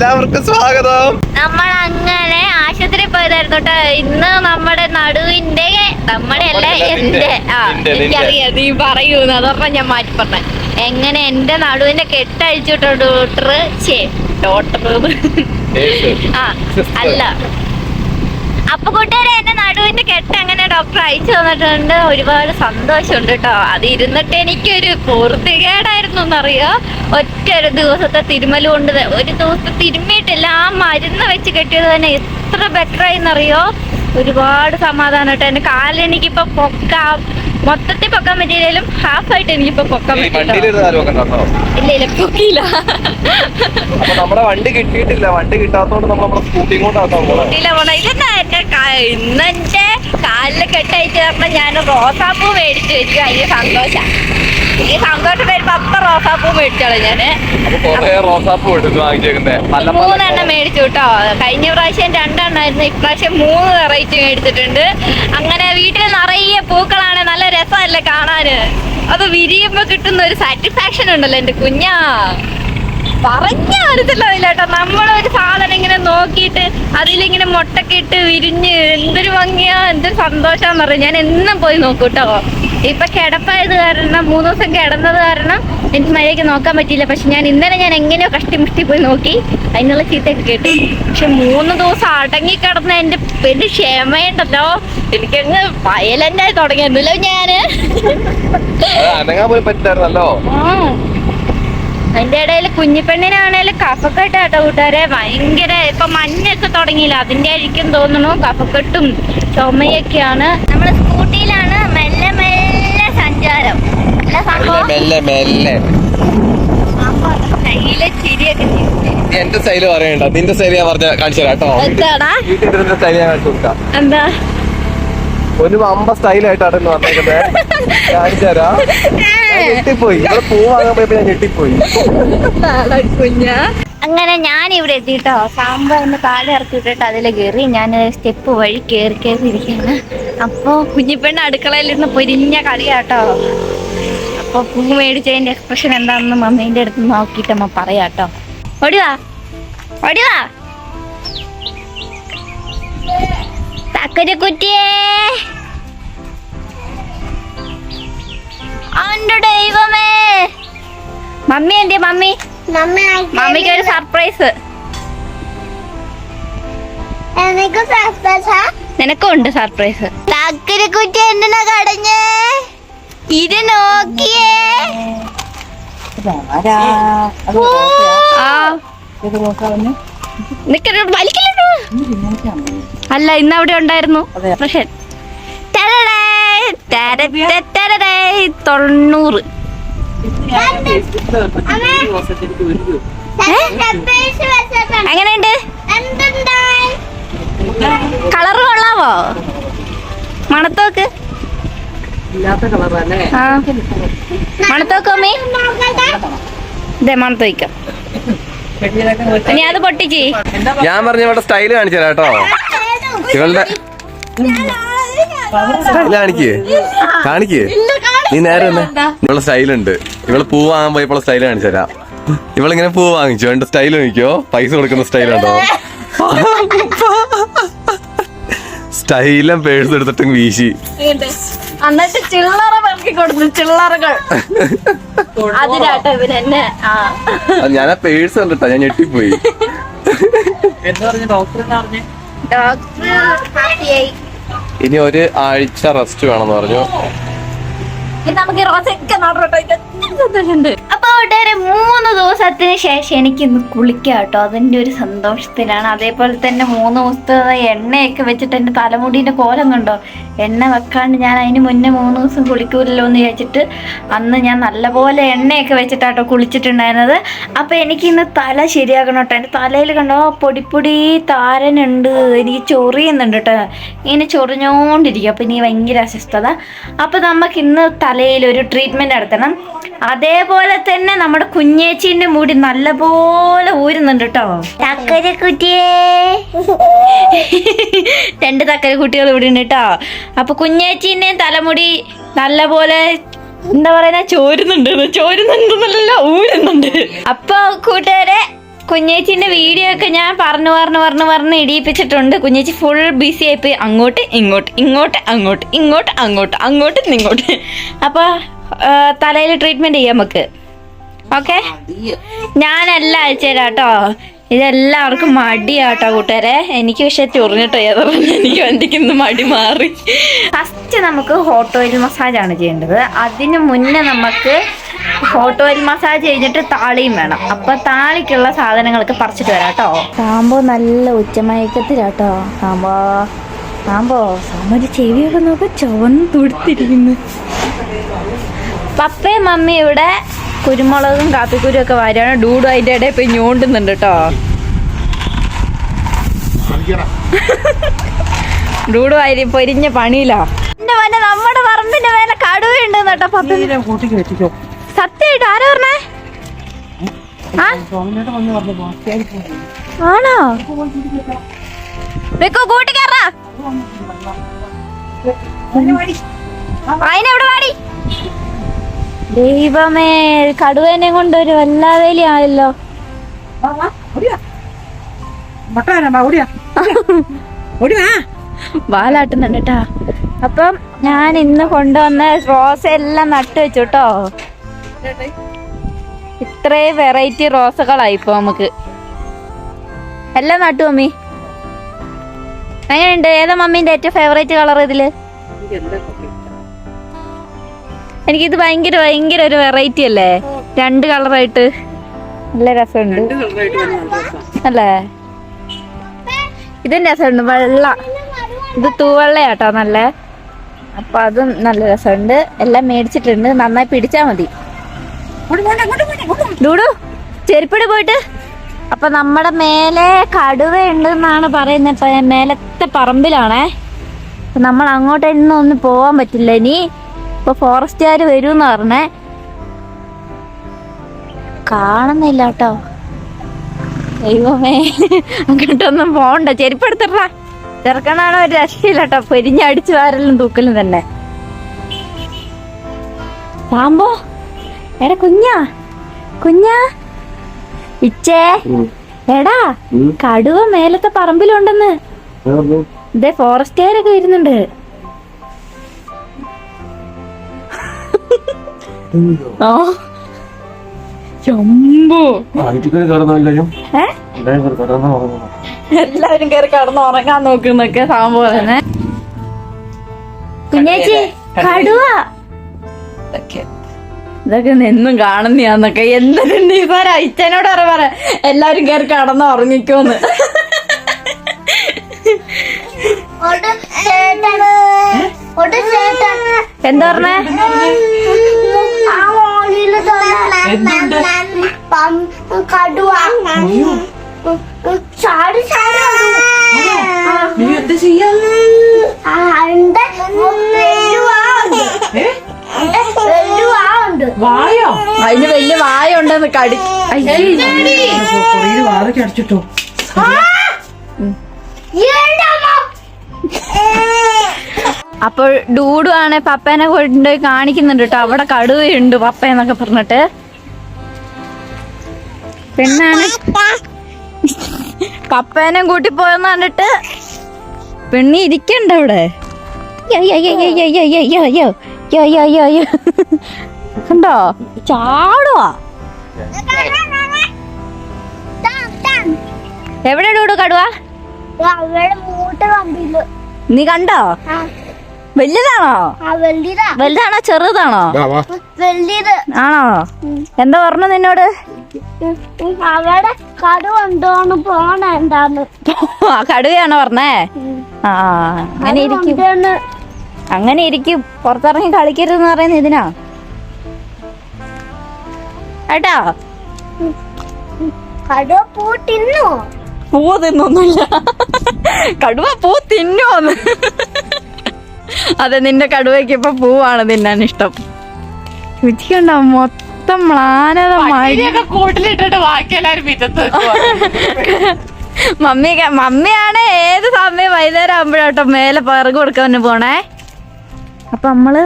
എല്ലാവർക്കും സ്വാഗതം. നമ്മൾ അങ്ങനെ ആശുപത്രി പോയതായിരുന്നു കേട്ടോ. ഇന്ന് നമ്മുടെ നടുവിന്റെ നമ്മുടെ അല്ല എന്റെ എനിക്കറിയാം നീ പറയൂന്ന്, അതപ്പം ഞാൻ മാറ്റി പറഞ്ഞ. എങ്ങനെ എന്റെ നടുവിന്റെ കെട്ടഴിച്ചിട്ടോ ഡോക്ടർ അല്ല. അപ്പൊ കൂട്ടുകാരെ എന്റെ നടുവിന്റെ കെട്ട് അങ്ങനെ ഡോക്ടർ അയച്ചു തന്നിട്ടുണ്ട്. ഒരുപാട് സന്തോഷമുണ്ട് കേട്ടോ. അത് ഇരുന്നിട്ട് എനിക്കൊരു പൂർത്തികേടായിരുന്നു എന്നറിയോ. ഒറ്റ ഒരു ദിവസത്തെ തിരുമൽ കൊണ്ട് ഒരു ദിവസത്തെ തിരുമ്മിയിട്ടില്ല, ആ മരുന്ന് വെച്ച് കെട്ടിയത് തന്നെ എത്ര ബെറ്ററായി എന്നറിയോ. ഒരുപാട് സമാധാനം കേട്ടോ. എന്റെ കാലെനിക്കിപ്പോ പൊക്കാം, മൊത്തത്തിൽ പൊക്കാൻ പറ്റിയില്ലേലും ഹാഫായിട്ട് എനിക്കിപ്പോ പൊക്കാൻ പറ്റില്ല. ഇല്ല പൊക്കിയില്ല. നമ്മുടെ വണ്ടി കിട്ടിയിട്ടില്ല. വണ്ടി കിട്ടാത്തോണ്ട് നമ്മൾ സ്കൂട്ടി ഇതെന്നാ എന്റെ ഇന്നെന്റെ കാലില് കെട്ടയച്ചു കാരണം ഞാൻ റോസാപ്പൂ മേടിച്ചു വെച്ചു. അതിന് സന്തോഷം. ഈ സന്തോഷം വരുമ്പോ അപ്പൊ റോസാപ്പൂ മേടിച്ചോളൂ ഞാന്. 3 മേടിച്ചു കേട്ടോ. കഴിഞ്ഞ പ്രാവശ്യം 2 ഇപ്രാവശ്യം 3 വെറൈറ്റി മേടിച്ചിട്ടുണ്ട്. അങ്ങനെ വീട്ടിൽ നിറയെ പൂക്കളാണ്. നല്ല രസമല്ലേ കാണാന്. അത് വിരിയുമ്പോ കിട്ടുന്ന ഒരു സാറ്റിസ്ഫാക്ഷൻ ഉണ്ടല്ലോ എന്റെ കുഞ്ഞാ. പറഞ്ഞ മനസ്സിലാവില്ല കേട്ടോ. നമ്മളൊരു സാധനം ഇങ്ങനെ നോക്കിയിട്ട് അതിലിങ്ങനെ മുട്ടൊക്കെ ഇട്ട് വിരിഞ്ഞ് എന്തൊരു ഭംഗിയാ, എന്തൊരു സന്തോഷാന്ന് പറയും. ഞാൻ എന്നും പോയി നോക്കൂ കേട്ടോ. ഇപ്പൊ കിടപ്പായത് കാരണം 3 ദിവസം കിടന്നത് കാരണം എനിക്ക് മഴയ്ക്ക് നോക്കാൻ പറ്റിയില്ല. പക്ഷെ ഞാൻ ഇന്നലെ എങ്ങനെയോ കഷ്ടിമുഷ്ടി പോയി നോക്കി, അതിനുള്ള ചീത്തയൊക്കെ കേട്ടു. പക്ഷെ 3 ദിവസം അടങ്ങി കിടന്ന എന്റെ വലിയ ക്ഷമയുണ്ടല്ലോ. എനിക്കങ്ങ് വയലന്റായി തുടങ്ങിയിരുന്നല്ലോ ഞാന്. അതിന്റെ ഇടയിൽ കുഞ്ഞിപ്പെണ്ണിനാണേലും കഫക്കെട്ടാട്ടോ കൂട്ടുകാരെ. ഭയങ്കര ഇപ്പൊ മഞ്ഞൊക്കെ തുടങ്ങിയില്ല, അതിന്റെ ആയിരിക്കും തോന്നുന്നു. കഫക്കെട്ടും ചുമയൊക്കെയാണ്. നമ്മള് സ്കൂട്ടിയിലാണ് മെല്ലെ മെല്ലെ സഞ്ചാരം. അല്ല സംഭവം ചിരിയൊക്കെ എന്റെ സ്റ്റൈല് പറയണ്ട, നിന്റെ സ്റ്റൈല് ഞാൻ പറഞ്ഞ കാണിച്ചു തരാം കേട്ടോ. എന്താ ഒരു അമ്പ സ്റ്റൈലായിട്ടാണ് വന്നേക്കുന്നത്. കാണിച്ചു തരാം. ഞെട്ടിപ്പോയി. ഇവിടെ പൂ വാങ്ങാൻ പോയപ്പോ ഞാൻ ഞെട്ടിപ്പോയി. അങ്ങനെ ഞാൻ ഇവിടെ എത്തിട്ടോ. സാമ്പാർ ഒന്ന് താഴെ ഇറക്കി വിട്ടിട്ട് അതിൽ കയറി ഞാൻ സ്റ്റെപ്പ് വഴി കയറിയിരിക്കുകയാണ്. അപ്പൊ കുഞ്ഞിപ്പെണ്ണ് അടുക്കളയിൽ നിന്ന് പൊരിഞ്ഞ കളിയാട്ടോ. അപ്പൊ പൂ മേടിച്ചതിന്റെ എക്സ്പ്രഷൻ എന്താണെന്ന് മമ്മീന്റെ അടുത്ത് നോക്കിയിട്ട് അമ്മ പറയാട്ടോ. ഓടിവാ ഓടിവാ തക്കരക്കുറ്റിയേ. ദൈവമേ, മമ്മി എന്തേ? മമ്മിക്ക് ഒരു സർപ്രൈസ്. നിനക്കും ഉണ്ട് സർപ്രൈസ്. തക്കരക്കുറ്റി എന്തിനാ കടഞ്ഞേ? ഇത് നോക്കിയേ. അല്ല, ഇന്ന് അവിടെ ഉണ്ടായിരുന്നു. പക്ഷെ 90. എങ്ങനെയുണ്ട്? കളറ് കൊള്ളാവോ? മണത്തോക്ക് മണത്തോക്ക് അമ്മേ. ഇതേ മണത്തോക്കാം. ഇനി അത് പൊട്ടിച്ച് ഞാൻ പറഞ്ഞ ഇവിടെ സ്റ്റൈല് കാണിച്ചു തരാം കേട്ടോ. ഇവളുടെ കാണിക്ക് നീ നേരെ ഇവളെ സ്റ്റൈലുണ്ട്. ഇവള് പൂ വാങ്ങാൻ പോയപ്പോൾ സ്റ്റൈല് കാണിച്ചു തരാം. ഇവളിങ്ങനെ പൂ വാങ്ങിച്ചു. എന്റെ സ്റ്റൈല് നോക്കിയോ, പൈസ കൊടുക്കുന്ന സ്റ്റൈലുണ്ടോ. സ്റ്റൈലും പേഴ്സ് എടുത്തിട്ടും വീശി. എന്നിട്ട് ചില്ലറ പെറുക്കി കൊടുത്തു. ചില്ലറകൾ ഞാൻ ആ പേഴ്സ് കണ്ടിട്ടാ ഞാൻ ഞെട്ടിപ്പോയി. ഇനി 1 ആഴ്ച റെസ്റ്റ് വേണമെന്ന് പറഞ്ഞു. നമുക്ക് റോസൊക്കെ സന്തോഷമുണ്ട്. അപ്പൊ കൂട്ടുകാരെ 3 ദിവസത്തിന് ശേഷം എനിക്കിന്ന് കുളിക്കാം കേട്ടോ. അതിന്റെ ഒരു സന്തോഷത്തിലാണ്. അതേപോലെ തന്നെ 3 ദിവസത്തെ എണ്ണയൊക്കെ വെച്ചിട്ട് എന്റെ തലമുടീന്റെ കോലം കണ്ടോ. എണ്ണ വെക്കാണ്ട് ഞാൻ അതിന് മുന്നേ 3 ദിവസം കുളിക്കൂലല്ലോ എന്ന് വിചാരിച്ചിട്ട് അന്ന് ഞാൻ നല്ലപോലെ എണ്ണയൊക്കെ വെച്ചിട്ടാട്ടോ കുളിച്ചിട്ടുണ്ടായിരുന്നത്. അപ്പൊ എനിക്കിന്ന് തല ശരിയാക്കണം കേട്ടോ. എന്റെ തലയിൽ കണ്ടോ പൊടിപ്പൊടി താരനുണ്ട്. എനിക്ക് ചൊറിയുന്നുണ്ട് കേട്ടോ. ഇങ്ങനെ ചൊറിഞ്ഞോണ്ടിരിക്കും. അപ്പൊ ഇനി ഭയങ്കര അസ്വസ്ഥത. അപ്പൊ നമുക്ക് ഇന്ന് തലയിൽ ഒരു ട്രീറ്റ്മെന്റ് നടത്തണം. അതേപോലെ തന്നെ നമ്മുടെ കുഞ്ഞേച്ചീന്റെ മുടി നല്ലപോലെ ഊരുന്നുണ്ട് കേട്ടോ. തക്കരക്കുട്ടിയേ. 2 തക്കരക്കുട്ടികൾ ഇവിടെ ഉണ്ട് കേട്ടോ. അപ്പൊ കുഞ്ഞേച്ചീന്റെ തലമുടി നല്ലപോലെ എന്താ പറയുന്ന ചോരുന്നുണ്ടെന്നല്ലോ, ഊരുന്നുണ്ട്. അപ്പൊ കൂട്ടുകാരെ കുഞ്ഞേച്ചിന്റെ വീഡിയോ ഒക്കെ ഞാൻ പറഞ്ഞു ഇടിയിപ്പിച്ചിട്ടുണ്ട്. കുഞ്ഞേച്ചി ഫുൾ ബിസി ആയിപ്പോയി. അങ്ങോട്ട് ഇങ്ങോട്ട് ഇങ്ങോട്ട്. അപ്പൊ തലയിൽ ട്രീറ്റ്മെന്റ് ചെയ്യാം നമുക്ക്. ഓക്കെ, ഞാനെല്ലാം അയച്ചു തരാം കേട്ടോ. ഇതെല്ലാവർക്കും മടിയാട്ടോ കൂട്ടുകാരെ. എനിക്ക് പക്ഷെ ചൊറിഞ്ഞിട്ടോ എനിക്ക് ഇന്ന് മടി മാറി. ഫസ്റ്റ് നമുക്ക് ഹോട്ട് ഓയിൽ മസാജ് ആണ് ചെയ്യേണ്ടത്. അതിന് മുന്നേ നമുക്ക് ഹോട്ട് ഓയിൽ മസാജ് കഴിഞ്ഞിട്ട് താളിയും വേണം. അപ്പൊ താളിക്കുള്ള സാധനങ്ങളൊക്കെ പറിച്ചിട്ട് വരാം കേട്ടോ. സാമ്പോ നല്ല ഉച്ചമയക്കത്തിലാട്ടോ. സാമ്പോ ഒരു ചെവിയൊക്കെ നോക്കി ചുവന്ന് തുടുത്തിരിക്കുന്നു. പപ്പയും മമ്മി ഇവിടെ കുരുമുളകും കാപ്പിക്കുരും ഒക്കെ വാരിയാണ്. ഡൂഡു അതിന്റെ ഇടയിൽ പോയി ഞോണ്ടുന്നുണ്ട് കേട്ടോ. ഡൂഡു വാരി പൊരിഞ്ഞ പണിയിലാ. എന്റെ മോനെ നമ്മുടെ പറമ്പിന്റെ മേലെ കടുവയുണ്ട് കേട്ടോ. സത്യമായിട്ട് ആരാ പറഞ്ഞേ? ആണോ? കൂട്ടിക്കേറാ അതിനെവിടെ പാടി. ദൈവമേ, കടുവേനെ കൊണ്ട് ഒരു വല്ലാവേലി ആയല്ലോ. വാലാട്ടുന്നുണ്ട് കേട്ടാ. അപ്പം ഞാൻ ഇന്ന് കൊണ്ടുവന്ന റോസ എല്ലാം നട്ടു വെച്ചു കേട്ടോ. ഇത്രയും വെറൈറ്റി റോസകളായി ഇപ്പൊ നമുക്ക്. എല്ലാം നട്ടു മമ്മി. എങ്ങനെയുണ്ട്? ഏതാ മമ്മീന്റെ ഏറ്റവും ഫേവറേറ്റ് കളർ ഇതില്? എനിക്കിത് ഭയങ്കര ഒരു വെറൈറ്റി അല്ലേ, 2 കളറായിട്ട് നല്ല രസമുണ്ട് അല്ലേ? ഇതും രസമുണ്ട്. വെള്ള, ഇത് തൂവെള്ളയാട്ടോ നല്ല. അപ്പൊ അതും നല്ല രസമുണ്ട്. എല്ലാം മേടിച്ചിട്ടുണ്ട്. നന്നായി പിടിച്ചാ മതി. ഡൂഡു ചെരുപ്പിട് പോയിട്ട്. അപ്പൊ നമ്മുടെ മേലെ കടുവയുണ്ട് എന്നാണ് പറയുന്നത്. ഇപ്പൊ മേലത്തെ പറമ്പിലാണേ. നമ്മൾ അങ്ങോട്ടൊന്നും ഒന്ന് പോവാൻ പറ്റില്ല ഇനി. ഇപ്പൊ ഫോറസ്റ്റുകാർ വരൂന്ന് പറഞ്ഞേ. കാണുന്നില്ല കേട്ടോ. ദൈവമേ, അങ്ങോട്ടൊന്നും പോണ്ട. ചെരുപ്പെടുത്തിട്ടാ. ചെറുക്കനാണോ ഒരു രക്ഷയില്ല കേട്ടോ. പൊരിഞ്ഞടിച്ചു വാരലും തൂക്കലും തന്നെ. സാമ്പോ എടാ കുഞ്ഞാ ഇച്ചേ, എടാ കടുവ മേലത്തെ പറമ്പിലുണ്ടെന്ന്. ഇതേ ഫോറസ്റ്റുകാരൊക്കെ വരുന്നുണ്ട്. ആ എല്ലാവരും കയറി കടന്ന് ഉറങ്ങാൻ നോക്കുന്നൊക്കെ സംഭവം തന്നെ. കുഞ്ഞേച്ചി കടുവ ഇതൊക്കെ എന്നും കാണുന്നയാന്നൊക്കെ. എന്തൊക്കെ സാർ അച്ഛനോട് പറ എല്ലാരും കയറി കടന്ന് ഉറങ്ങിക്കോന്ന്. എന്താ പറഞ്ഞേ? കടുവ ചാടി വായോ? അതിന് വലിയ വായ ഉണ്ടെന്ന് കടി. അടിച്ചിട്ടോ. അപ്പോൾ ഡൂഡു ആണ് പപ്പേനെ കൊണ്ടുപോയി കാണിക്കുന്നുണ്ട് കേട്ടോ. അവിടെ കടുവയുണ്ട് പപ്പയെന്നൊക്കെ പറഞ്ഞിട്ട്. പെണ്ണാണ് പപ്പേനെ കൂട്ടി പോയെന്ന് പറഞ്ഞിട്ട് പെണ്ണി ഇരിക്കണ്ട അവിടെ. കണ്ടോ ചാടുവാ. എവിടെ ഡൂഡു കടുവ? നീ കണ്ടോ? വലുതാണോ? വലുതാണോ ചെറുതാണോ? ആണോ? എന്താ പറഞ്ഞു നിന്നോട്? അവിടെ കടുവ ഉണ്ടോന്ന് പോണെന്താന്ന്. കടുവയാണോ പറഞ്ഞേ? ആ അങ്ങനെ ഇരിക്കും. പുറത്തിറങ്ങി കളിക്കരുതെന്ന് പറയുന്നത് ഇതിനാ ഏട്ടാ. കടുവ പൂ തിന്നോ? പൂ തിന്നൊന്നുമില്ല. കടുവ പൂ തിന്നോന്ന്. അതെ, നിന്റെ കടുവയ്ക്ക് ഇപ്പൊ പൂവാണ് തിന്നാൻ ഇഷ്ടം. രുചിക്കണ്ടോ? മൊത്തം മ്ലാനത കൂട്ടിലിട്ടിട്ട് ബാക്കി എല്ലാരും മമ്മിയാണ് ഏത് സമയം വൈകുന്നേരം ആകുമ്പോഴാട്ടോ മേലെ പിറകു കൊടുക്കാൻ പോണേ. അപ്പൊ നമ്മള്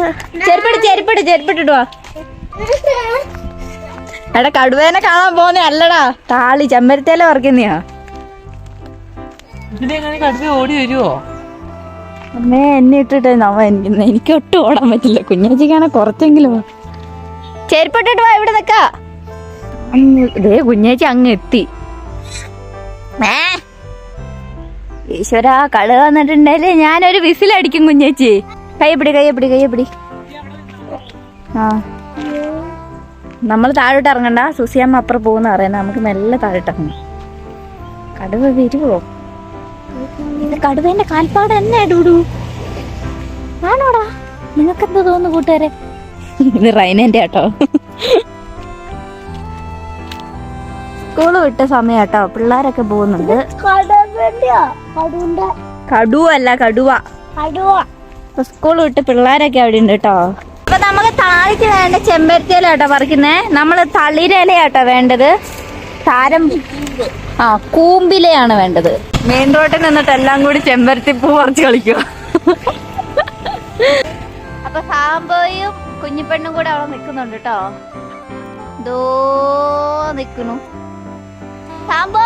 ചെരുപ്പിട്ടിട്ട് വാ. എടാ കടുവേനെ കാണാൻ പോന്നെ അല്ലടാ, താളി ചെമ്പരത്തേല പറിക്കുന്നയാ. കടുവ ഓടി വരുവോ? അമ്മേ എന്നെ ഇട്ടിട്ട് എനിക്ക് ഒട്ടും ഓടാൻ പറ്റില്ല. കുഞ്ഞേച്ചിക്കാണെ കുറച്ചെങ്കിലും. ചെരുപ്പിട്ടിട്ട് വാ, ഇവിടെ നിക്കാ. ഇതേ കുഞ്ഞേച്ചി അങ്ങ് എത്തി. ഈശ്വര, കള വന്നിട്ടുണ്ടല്ലേ, ഞാനൊരു വിസിലടിക്കും കുഞ്ഞേച്ചി. കയ്യപ്പിടി കയ്യപ്പിടി കയ്യപ്പിടി. ആ നമ്മൾ താഴോട്ട് ഇറങ്ങണ്ട, സുസിയമ്മ അപ്പുറം പോകുന്ന പറയുന്നത്. നമുക്ക് മെല്ലെ താഴോട്ട് ഇറങ്ങണം. കടുവ വരുവോ? ഇത് കടുവേന്റെ കാൽപ്പാട് തന്നെ ഡൂഡു ആണോടാ? നിങ്ങൾക്ക് എന്താ തോന്നുന്നു കൂട്ടുകാരെ? ഇത് റൈനന്റെ കേട്ടോ. സ്കൂള് വിട്ട സമയം കേട്ടോ, പിള്ളേരൊക്കെ പോകുന്നുണ്ട്. കടുവല്ല, കടുവ. സ്കൂൾ വിട്ട് പിള്ളേരൊക്കെ അവിടെ ഉണ്ട് കേട്ടോ. അപ്പൊ നമുക്ക് താളിക്ക് വേണ്ട ചെമ്പരത്തിയില കേട്ടോ പറിക്കുന്നേ. നമ്മള് തളിരിലയാട്ടോ വേണ്ടത്. താരം കൂമ്പിലയാണ് വേണ്ടത്. മെയിൻ റോഡിൽ നിന്നിട്ട് എല്ലാം കൂടി ചെമ്പരത്തി പൂ പറിച്ച് കളിക്കുക. അപ്പൊ സാമ്പോയും കുഞ്ഞിപ്പെണ്ണും കൂടെ അവിടെ നിക്കുന്നുണ്ട് കേട്ടോ. ദോ നിക്കുന്നു സാമ്പോ.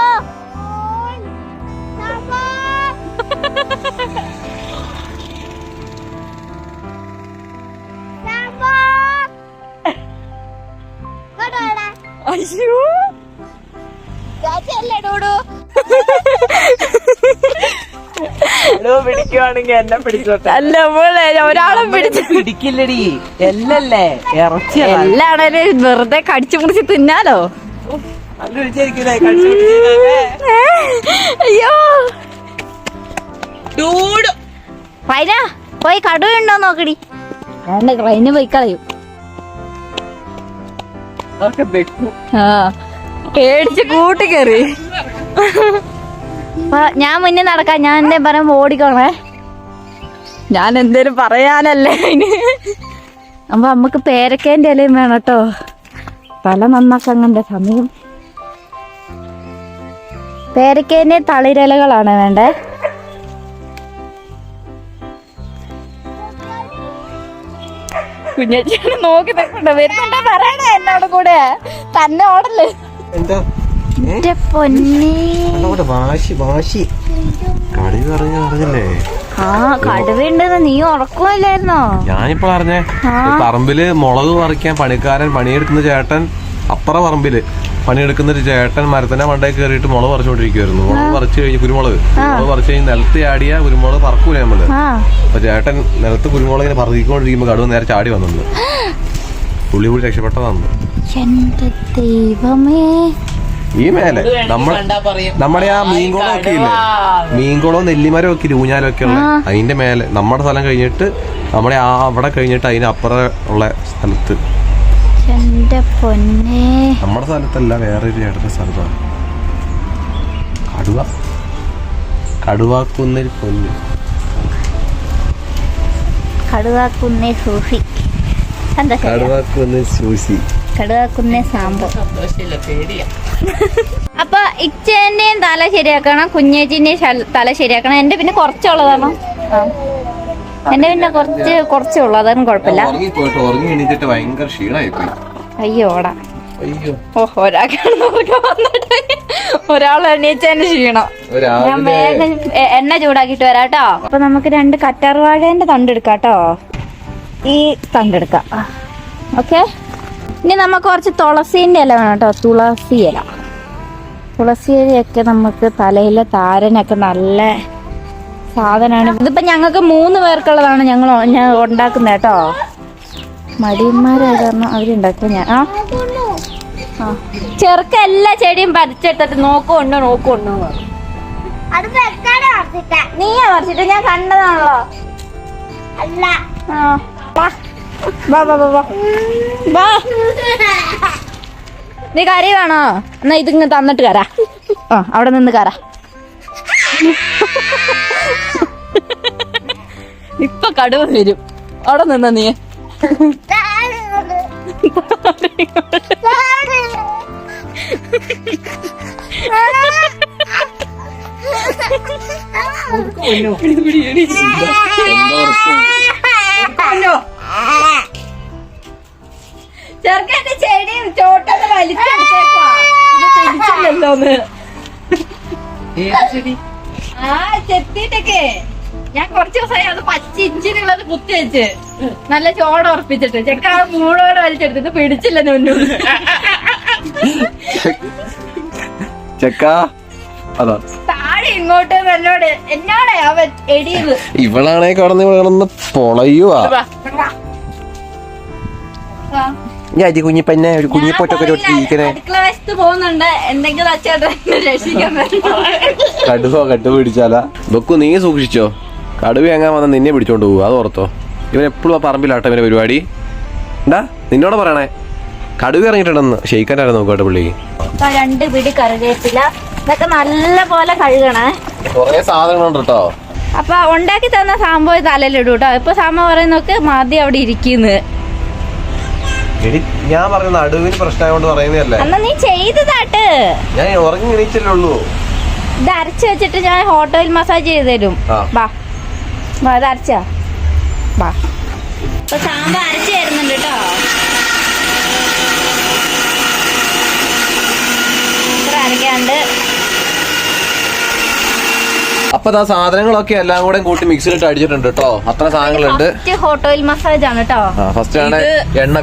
അയ്യോ പിടിക്കുവാണെങ്കിൽ എന്നെ പിടിച്ചോട്ടെ. അല്ല മോളെ, ഒരാളെ പിടിക്കില്ലടി, എല്ലല്ലേ ഇറച്ചി. എല്ലാണേലും വെറുതെ കടിച്ചു മുറിച്ച് തിന്നാലോ. അയ്യോ പൈന പോയി കടുവുണ്ടോ നോക്കടി. വേണ്ട, റൈന് പോയി കളയും. ആ പേടിച്ച് കൂട്ടി കയറി. ഞാൻ മുന്നേ നടക്കാം. ഞാൻ എന്തേലും പറയുമ്പോ ഓടിക്കോണേ. ഞാൻ എന്തേലും പറയാനല്ലേ അതിന്. അപ്പൊ നമ്മക്ക് പേരക്കേന്റെ ഇലയും വേണം കേട്ടോ. തല നന്നാക്കങ്ങന്റെ സമയം. പേരക്കേന്റെ തളിരലകളാണ് വേണ്ടേ. കുഞ്ഞേച്ചിയാണ് നോക്കി നിൽക്കണ്ട. വരുന്നുണ്ടോ പറയണേ എന്നോട് കൂടെ. തന്നെ ഓടല്ലേ. ആ കടുവയുണ്ടെന്ന് നീ ഉറക്കുമല്ലായിരുന്നോ? ഞാനിപ്പോ അറിഞ്ഞേ. പറമ്പില് മുളക് പറിക്കാൻ പണിക്കാരൻ പണിയെടുക്കുന്ന ചേട്ടൻ, അപ്പുറ പറമ്പില് പണിയെടുക്കുന്ന ഒരു ചേട്ടൻ മരത്തിന്റെ മണ്ടയിൽ കയറിയിട്ട് മുളക് പറിച്ചോണ്ടിരിക്കുവായിരുന്നു. മുളക് പറിച്ചു കഴിഞ്ഞ് മുളക് പറിച്ചു കഴിഞ്ഞ് നിലത്ത് ചാടിയ കുരുമുളക് പറക്കൂല നമ്മള്. അപ്പൊ ചേട്ടൻ നിലത്ത് കുരുമുളക് ഇങ്ങനെ പറക്കിക്കൊണ്ടിരിക്കുമ്പോ കടുവ നേരെ ചാടി വന്നു. പുള്ളി കൂടി രക്ഷപ്പെട്ടതാണ്. ഈ മേലെ നമ്മുടെ ആ മീൻകുളം ഒക്കെ ഇല്ലേ, മീൻകുളവും നെല്ലിമരം ഒക്കെ ഇല്ല, ഊഞ്ഞാലും ഒക്കെ ഉള്ള അതിന്റെ മേലെ നമ്മുടെ സ്ഥലം കഴിഞ്ഞിട്ട് നമ്മുടെ ആ അവിടെ കഴിഞ്ഞിട്ട് അതിനപ്പുറം ഉള്ള സ്ഥലത്ത്. നമ്മുടെ സ്ഥലത്തല്ല, വേറൊരു ചേട്ടന്റെ സ്ഥലത്താണ്. കടുവാക്കുന്നേൽ പൊന്ന്. കടുവാക്കുന്നേ സൂസി. കടുവാക്കുന്നേൽ സൂസി. കടുവാക്കുന്നേ സാമ്പോ. അപ്പൊ ഇച്ചേന്റെയും തല ശരിയാക്കണം, കുഞ്ഞേച്ചിന്റെയും തല ശരിയാക്കണം. എന്റെ പിന്നെ കുറച്ചുള്ളതാണോ? എന്റെ പിന്നെ കുറച്ചുള്ളൂ, അതൊന്നും കുഴപ്പമില്ല. അയ്യോടാ. ഓഹോ, ഒരാൾ എണീച്ചതിന് ക്ഷീണം. ഞാൻ വേഗം എണ്ണ ചൂടാക്കിട്ട് വരാം കേട്ടോ. അപ്പൊ നമുക്ക് 2 കറ്റാർവാഴേന്റെ തണ്ടെടുക്കാട്ടോ. ഈ തണ്ടെടുക്കാം. ഓക്കെ, ഇനി നമുക്ക് കുറച്ച് തുളസീന്റെ ഇല വേണം കേട്ടോ. തുളസി ഇലയൊക്കെ നമുക്ക് തലയിലെ താരനൊക്കെ നല്ല സാധനമാണ്. ഇതിപ്പോ ഞങ്ങൾക്ക് 3 പേർക്കുള്ളതാണ് ഞാൻ ഉണ്ടാക്കുന്നത് കേട്ടോ. മടിയന്മാരായ കാരണം അവരുണ്ടാക്കുക. ഞാൻ ചെറുക്ക എല്ലാ ചെടിയും പറിച്ചിട്ടിട്ട് നോക്കുണ്ടോ നീയാ പറിച്ചിട്ട് ഞാൻ കണ്ടതാണല്ലോ. അല്ല നീ കറി വേണോ? എന്നാ ഇതിങ്ങ് തന്നിട്ട് കരാ. അവിടെ നിന്ന് കരാ. ഇപ്പൊ കടുവ വരും. അവിടെ നിന്ന നീ. ചെറുക്കന്റെ ചെടിയും ചോട്ടൊക്കെ വലിച്ചു പിടിച്ചില്ലല്ലോന്ന്. ആ ചെത്തിട്ടൊക്കെ ഞാൻ കുറച്ച് ദിവസമായി അത് പച്ച ഇഞ്ചിനുള്ളത് കുത്തി വെച്ച് നല്ല ചോട ഉറപ്പിച്ചിട്ട് ചെക്ക ആ മൂടോടെ വലിച്ചെടുത്തിട്ട് പിടിച്ചില്ല ഒന്നും. ചെക്ക അതാ താഴെ ഇങ്ങോട്ട് എന്നോട് എന്നോടെ അവൻ എടിയത്. ഇവളാണെ കടന്ന് പൊളയുവാ. ഞാൻ കുഞ്ഞിപ്പന്നെ ഒരു കുഞ്ഞിപ്പൊട്ടൊക്കെ ഇരിക്കണേ. അടുക്കള വശത്ത് പോകുന്നുണ്ട്, എന്തെങ്കിലും അച്ചേട്ടൻ രക്ഷിക്കാൻ കടുവ പിടിച്ചാലാ ബക്കു നീ സൂക്ഷിച്ചോ. കടുവ എങ്ങാൻ വന്ന നിന്നെ പിടിച്ചോണ്ട് പോകും, അത് ഓർത്തോ. ഇവൻ എപ്പോഴും ആ പറമ്പിലാട്ടോ ഇവന്റെ പരിപാടി. എന്താ നിന്നോട് പറയണേ, കടുവ ഇറങ്ങിട്ടുണ്ടെന്ന് ഷെയ്ക്കാനായിരുന്നു നോക്കട്ടെ പുള്ളിക്ക്. 2 പിടി കറിവേപ്പില, ഇതൊക്കെ നല്ല പോലെ കഴുകണേ. കൊറേ സാധനങ്ങളുണ്ട് കേട്ടോ. അപ്പൊ ഉണ്ടാക്കി തന്ന സാമ്പോ തലയിലിടും കേട്ടോ. ഇപ്പൊ സാമ്പ പറയുന്നൊക്കെ മതി അവിടെ ഇരിക്കുന്നു. ഞാൻ പറഞ്ഞ നടുവിന് പ്രശ്നമായോണ്ട് പറയുന്നതല്ലേ. എന്നാ നീ ചെയ്തതാട്ട്. ഞാൻ ഉറങ്ങി എണീച്ചല്ലേ ഉള്ളൂ. ഇത് അരച്ച് വെച്ചിട്ട് ഞാൻ ഹോട്ടൽ മസാജ് ചെയ്ത് തരും. ബാ ഇത് അരച്ചാ ബാ. ഇപ്പൊ സാമ്പ അരച്ച് തരുന്നുണ്ട് കേട്ടോ. ഇത്ര അരക്കാണ്ട്. അപ്പൊ ആ സാധനങ്ങളൊക്കെ എല്ലാം കൂടെ കൂട്ടി മിക്സിലിട്ട് അടിച്ചിട്ടുണ്ട് കേട്ടോ. അത്ര സാധനങ്ങളുണ്ട്. ഹോട്ടൽ മസാജ് ആണ് കേട്ടോ. ഫസ്റ്റ് ആണ്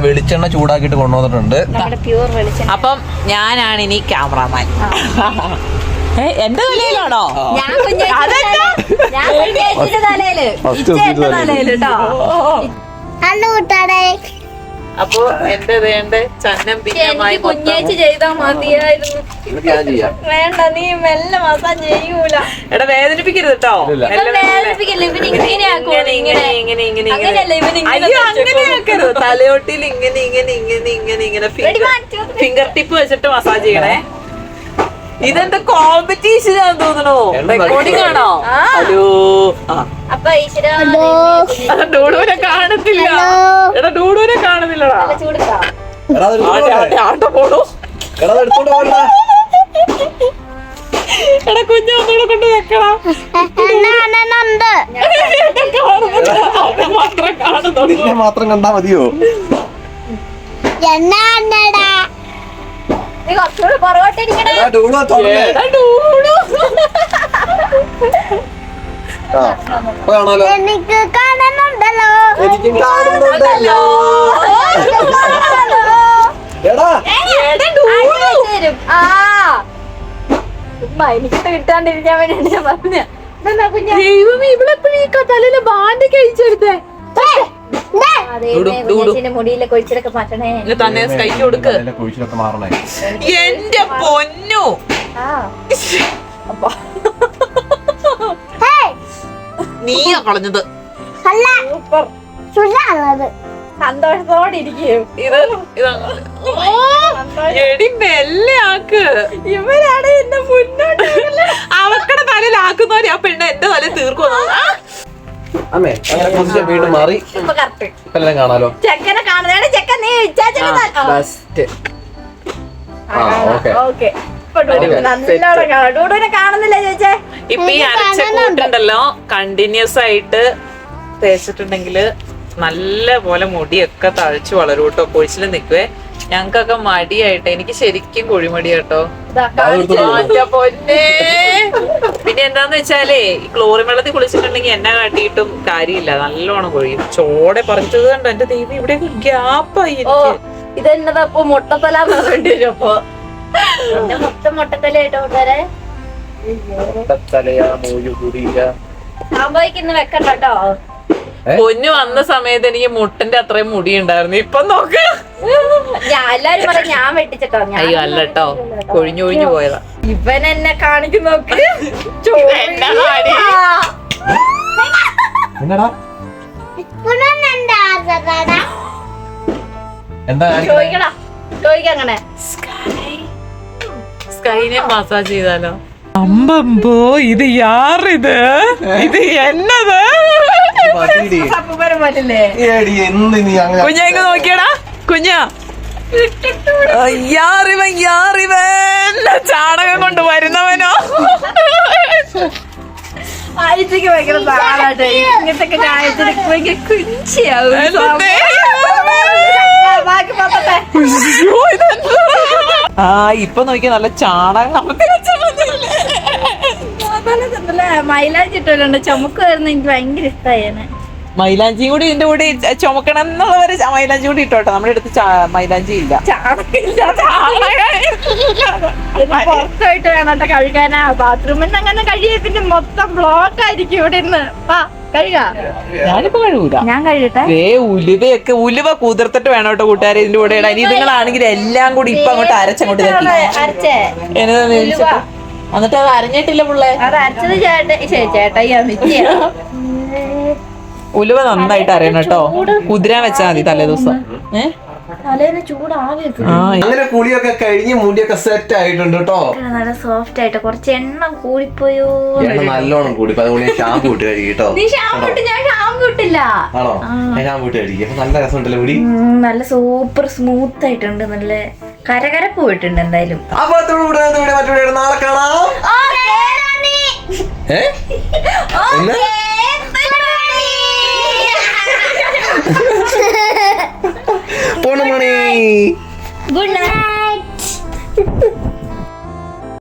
വെളിച്ചെണ്ണ ചൂടാക്കിയിട്ട് കൊണ്ടുവന്നിട്ടുണ്ട്. നമ്മുടെ പ്യൂർ വെളിച്ചെണ്ണ. അപ്പം ഞാനാണ് ഇനി ക്യാമറാമാൻ. എന്റെ തലയിലാണോ? ഞാൻ കുഞ്ഞേച്ചിയുടെ തലയില് കേട്ടോ. അപ്പൊ എന്റെ വേണ്ട ചന്നം ഭിന്നമായി കുഞ്ഞേച്ചി ചെയ്താ മതിയായിരുന്നു. വേണ്ട, നീ മെല്ലെ മസാജ് ചെയ്യൂല. എടാ വേദനിപ്പിക്കരുത് കേട്ടോ. വേദനിപ്പിക്കില്ല, അങ്ങനെയാക്കരുത്. തലയോട്ടിൽ ഇങ്ങനെ ഫിംഗർ ടിപ്പ് വെച്ചിട്ട് മസാജ് ചെയ്യണേ. ഇതെന്താ കോമ്പറ്റീഷൻ ആണെന്ന് തോന്നണോ? റെക്കോർഡിംഗ് ആണോ? ഹലോ. അപ്പൊ ഡൂഡൂനെ കാണത്തില്ല. എടാ ഡൂഡൂനെ കാണുന്നില്ലടാ. ആട്ട പോടൂ. എടാ കുഞ്ഞൊന്നുകൂടെ കൊണ്ട് വെക്കണം. മാത്രം കണ്ടാ മതിയോ? നീ കുറച്ചുകൂടെ പുറകോട്ടിരിക്കണേ. എനിക്ക് കാണുന്നുണ്ടല്ലോ. എനിക്കിട്ട് കിട്ടാണ്ടിരിക്കാൻ വേണ്ടി ഞാൻ പറഞ്ഞ. തലയില് ബാൻഡ് കഴിച്ചെടുത്തേ. മുടിയിലെ കൊഴിച്ചിലൊക്കെ മാറ്റണേ. തന്നെ കൈ കൊടുക്ക്. എന്റെ പൊന്നു. നീയാ കളഞ്ഞത്. സന്തോഷത്തോടെ ഇരിക്കും. എടി മെല്ലെ ആക്ക്. ഇവരാണ് എന്നെ മുന്നോട്ട് അവക്കടെ തലയിൽ ആക്കുന്നവരെ ആ പെണ്ണ് എന്റെ തലയിൽ തീർക്കുന്നു. അമ്മേ അങ്ങനെ വീണ്ടും മാറി ഇപ്പൊ കറക്റ്റ് എല്ലാം കാണാലോ. ചെക്കനെ കാണുന്നതാണ്. ചെക്കൻ നീ ഡൂഡൂനെ കാണുന്നില്ല ചേച്ചേ. ഇപ്പൊ ഈ അരച്ച കൂട്ടുണ്ടല്ലോ കണ്ടിന്യൂസ് ആയിട്ട് തേച്ചിട്ടുണ്ടെങ്കില് നല്ല പോലെ മുടിയൊക്കെ തഴച്ചു വളരും കേട്ടോ. കൊഴിച്ചില് നിക്കുവേ. ഞങ്ങൾക്കൊക്കെ മടിയായിട്ട്, എനിക്ക് ശരിക്കും കുഴിമടി കേട്ടോ. പൊന്നേ. പിന്നെ എന്താന്ന് വെച്ചാലേ ഈ ക്ലോറിൻ വെള്ളത്തിൽ കുളിച്ചിട്ടുണ്ടെങ്കിൽ എന്നെ കാട്ടിയിട്ടും കാര്യമില്ല, നല്ലോണം കൊഴിയും. ചോടെ പറിച്ചത് കണ്ടോ എന്റെ ദൈവം, ഇവിടെ ഗ്യാപ്പായി. ഇതെന്നതപ്പോ മുട്ടത്തല വേണ്ടി വരും. അപ്പൊ മൊത്തം മുട്ടത്തലായിട്ട് കൂട്ടുകാരെ സാമ്പായിക്ക് ഇന്ന് വെക്കണ്ട കേട്ടോ. പൊന്നു വന്ന സമയത്ത് എനിക്ക് മുട്ടന്റെ അത്രയും മുടി ഉണ്ടായിരുന്നു. ഇപ്പൊ നോക്ക്. എല്ലാരും പറയും ഞാൻ വെട്ടിച്ചിട്ടോ. അയ്യോ അല്ല കേട്ടോ, കൊഴിഞ്ഞു കൊഴിഞ്ഞു പോയതാ. ഇവൻ എന്നെ കാണിക്കും നോക്ക്. ചോദിക്കങ്ങനെ സ്കൈനെ മസാജ് ചെയ്താലോ? അമ്പമ്പോ ഇത് യാറിത്, ഇത് എന്നത്. കുഞ്ഞ ഇങ്ങ് നോക്കിയടാ കുഞ്ഞാ. യാറിവൻ ചാണകം കൊണ്ട് വരുന്നവനോ? ആഴ്ചക്ക് ഭയങ്കര താളാട്ടെ. ഇങ്ങനത്തെ ആഴ്ചക്ക് ഭയങ്കര കുഞ്ചിയാവും. ആ ഇപ്പൊ നോക്കിയാ നല്ല ചാണകം കമത്തി വെച്ചാ മതിയല്ലേ? മൈലാഞ്ചി ഇട്ടുണ്ട് ചുമക്ക് വരുന്ന എനിക്ക് ഭയങ്കര ഇഷ്ടമാണ്. മൈലാഞ്ചിയും കൂടി ഇതിന്റെ കൂടി ചുമക്കണം എന്നുള്ളവര് മൈലാഞ്ചി കൂടി ഇട്ടോട്ടെ. നമ്മുടെ അടുത്ത് മൈലാഞ്ചി ഇല്ല, പുറത്തായിട്ട് വേണോട്ടെ കഴുകാനാ. ബാത്റൂമിൽ നിന്ന് അങ്ങനെ കഴിയത്തിന്റെ മൊത്തം ബ്ലോക്ക് ആയിരിക്കും ഇവിടെ നിന്ന്. കഴുകാ ഞാനിപ്പോ കഴുകൂല, ഞാൻ കഴുകട്ടെ. ഉലുവയൊക്കെ ഉലുവ കുതിർത്തിട്ട് വേണം കേട്ടോ കൂട്ടുകാരെ ഇതിന്റെ കൂടെ ഇടാൻ. ഇനി നിങ്ങളാണെങ്കിൽ എല്ലാം കൂടി ഇപ്പൊ അങ്ങോട്ട് അരച്ചങ്ങോട്ട് അരച്ചേ എന്നിട്ട് അത് അരഞ്ഞിട്ടില്ല പിള്ളേ. അത് അരച്ചത് ചേട്ടായി ഉലുവ നന്നായിട്ട് അറിയണം കേട്ടോ. കുതിരാൻ വെച്ചാൽ മതി തലേ ദിവസം. തലേന്ന് ചൂടാവിയൊക്കെ അങ്ങനെ കുളിയൊക്കെ കഴിഞ്ഞ് മുടിയൊക്കെ സെറ്റ് ആയിട്ടുണ്ട് കേട്ടോ. നല്ല സോഫ്റ്റ് ആയിട്ട്. കുറച്ച് എണ്ണ കൂടിപ്പോയോ? നല്ലോണം കൂടി. അതുകൊണ്ട് ഷാമ്പു ഇട്ട് കഴുകി കേട്ടോ. നീ ഷാമ്പു ഇട്ട്? ഞാൻ ഷാമ്പു ഇട്ടില്ല. ആണോ? ഞാൻ ഷാമ്പു ഇട്ട് കഴുകി. നല്ല രസമുണ്ടല്ലോ മുടി. നല്ല സൂപ്പർ സ്മൂത്ത് ആയിട്ടുണ്ട്. നല്ല കരകരപ്പ് പോയിട്ടുണ്ട് എന്തായാലും. അപ്പൊ മറ്റൊരു നാളെ കാണാം. Good night.